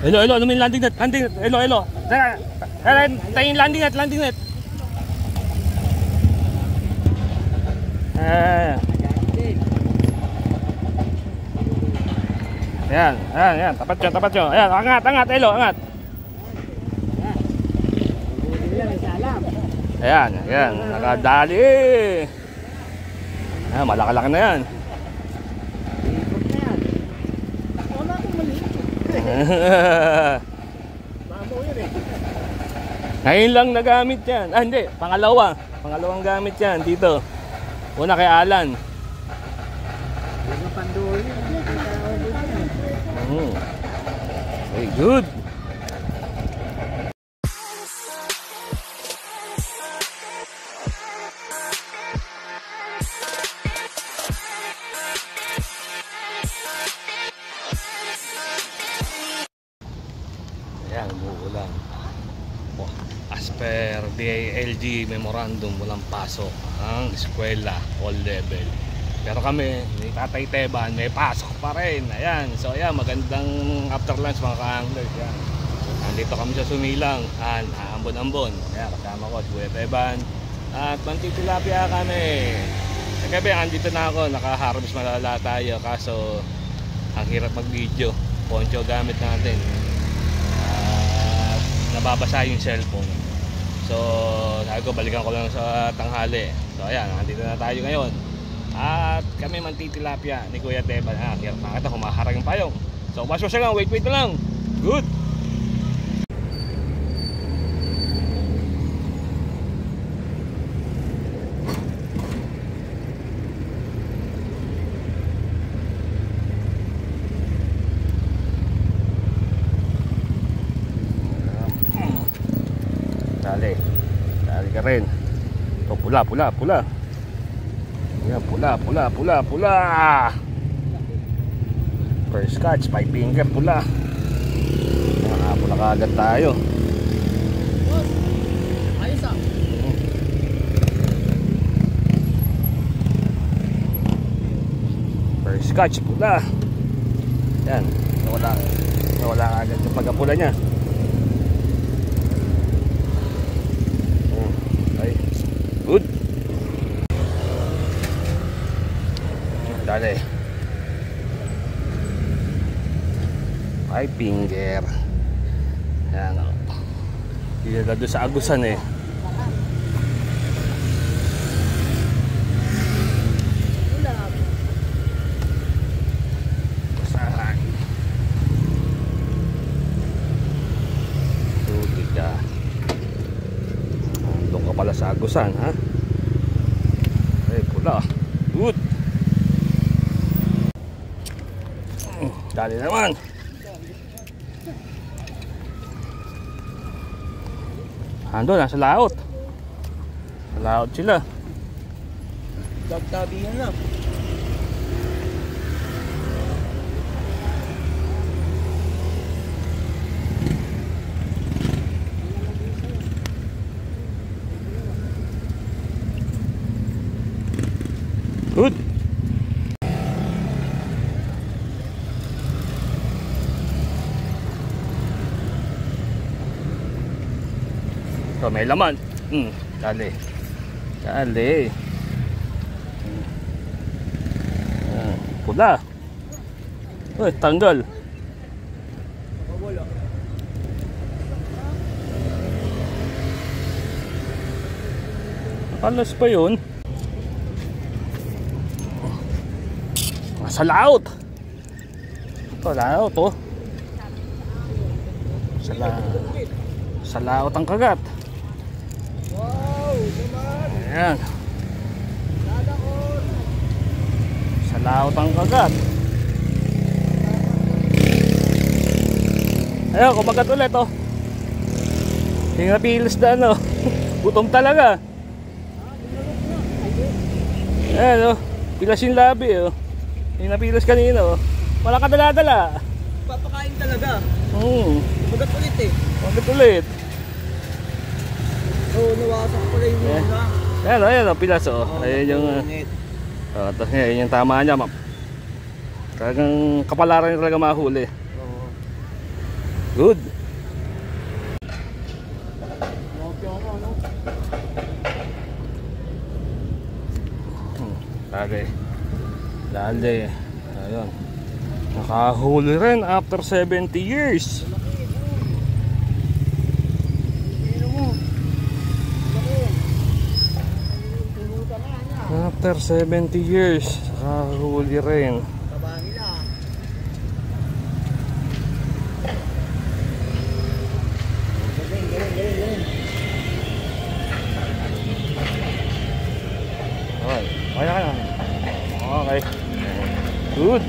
Elo, ano may landing net? Landing net, elo. Tara, tayo yung landing net. Ayan, tapat nyo. Ayan, angat, elo, angat. Ayan, nakadali. Ayan, malaki-laki na yan. Ngayon lang nagamit yan. Hindi, pangalawang gamit yan dito. Una kay Alan. Very good. Ayan, umuulan. As per DILG memorandum, walang pasok ang eskwela, all level. Pero kami, ni Tatay Teban, may pasok pa rin. Ayan, so ayan, magandang after lunch mga ka-anglers. Ayan, nandito kami sa Sumilang, Ambon. Ayan, kasama ko, Kuya Teban. At mantitilapia kami. Kagabi, andito na ako, naka-harvest malala tayo. Kaso, ang hirap mag-video. Poncho gamit natin. Nababasa yung cellphone. So, sabi ko, balikan ko lang sa tanghali. So, ayan, nandito na tayo ngayon. At kami mantitilapia ni Kuya Teban. Hirap makita, humaharang yung payong. So, wash na lang, wait na lang. Good! Dali ka rin. Ito, pula. Yan, pula. First catch, 5 finger, pula. Pula kaagad tayo. Ayos ah. First catch, pula. Yan, nawala agad yung pagkapula niya. Good. Dali. 5 finger. Yan o. Dinala doon sa agusan eh. Basahan. Tubig ka. Doon ka pala sa agusan, ha? Ay, pula. Good. Dali naman. Ando, nasa laot. Sa laot sila. Dagdabihan na. Good. So, may laman. Dali. Pula. Uy, tanggal. Alas pa yun. Sa laot. Ito, laot oh. Sa laot ang kagat. Wow, naman. Ayan. Sa laot ang kagat. Ayan, kumagat ulit oh. Yung napilis na ano. Gutom talaga. Ayan oh. Pilas yung labi oh. Yung napilas kanina oh. Wala ka dala-dala. Papakain talaga. Kumagat ulit eh. Kumagat ulit. Oo, nawasak ko pala yung muna. Ayan o, pilas o. Ayan yung tapos ngayon yung tama niya. Talagang kapalaran niya talaga mahuli. Good. Dali. Dali. Ayun. Nakahuli rin after 70 years. After 70 years, nakahuli rin. Okay, kaya ka na. Okay. Good.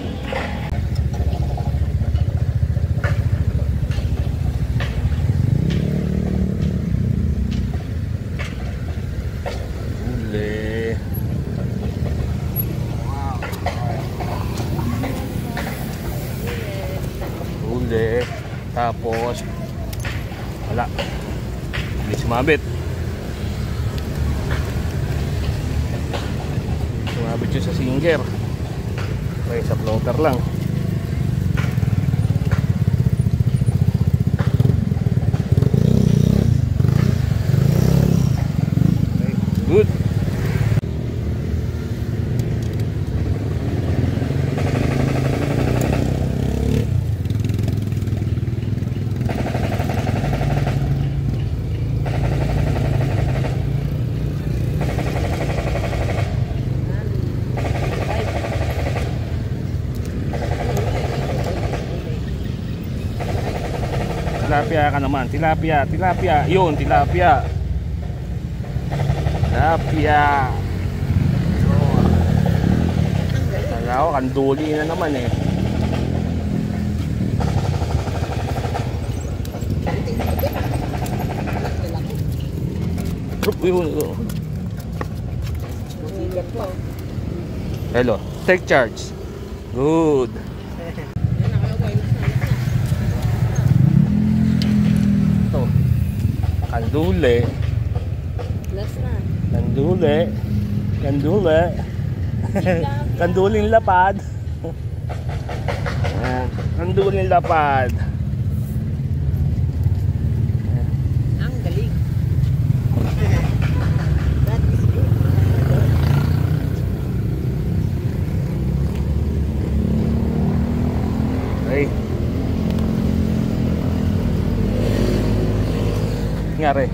Huli. Huli. Tapos wala. Hindi sumabit. Sumabit yun sa singer. Okay, sa floater lang. Okay, good. Tilapia ka naman, tilapia, tilapia, yun, tilapia. Tilapia. Kala ko, kanduli na naman eh. Hello, take charge. Good. Kanduli. Last na. Kanduli. Kanduli. Kanduling lapad. Kanduling lapad. Ang galing. That is good. Hey. Nangyari?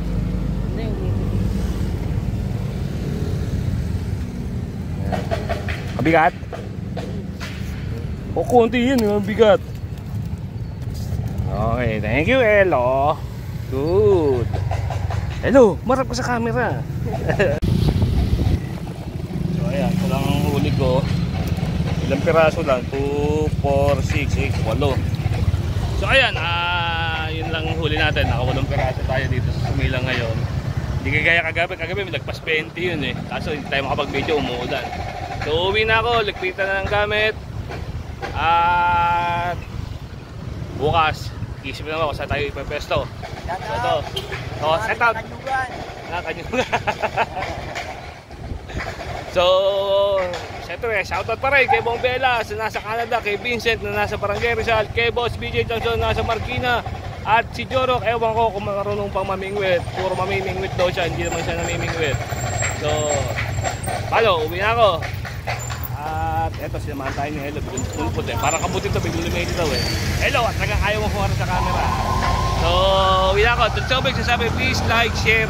Mabigat? O konti yun, mabigat. Okay, thank you Elo. Good. Hello, marap ka sa camera. So ayan, ito lang ang huli ko. Ilang piraso lang? 2, 4, 6, 8, 8. So ayan, yun lang huli natin. Naka 8 piraso tayo dito sa Sumilang ngayon. Hindi kagaya kagabi. Kagabi may lagpas 20 yun eh. Kaso hindi tayo makapag-video, umuulan. So uwi na ako, ligpitan na ng gamit. At bukas, isip na ako sa tayo ipepesto. So ito, set out. Kanyugan. So, siyempre, shoutout pa rin kay Bong Bella na nasa Canada, kay Vincent na nasa Barangay Rizal, kay Boss BJ Johnson na nasa Marikina, at si Jorok, ewan ko kung marunong pang mamingwit. Puro mamimingwit daw siya, hindi naman siya namimingwit. So, paano, uwi na ako. At eto, sinamahan tayo ni Hello, pulpot eh. Parang kabuti ito, biglang lumedi daw eh. Hello, at talagang ayaw mo kumarap sa camera. So, uwi na ako. Tutso big sasabi, please like, share.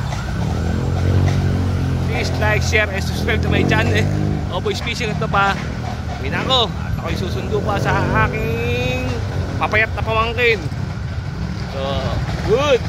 Please like, share, and subscribe to my channel. Oboy's Fishing ito pa. Uwi na ako. At ako'y susundo pa sa aking papayat na pamangkin. So, good.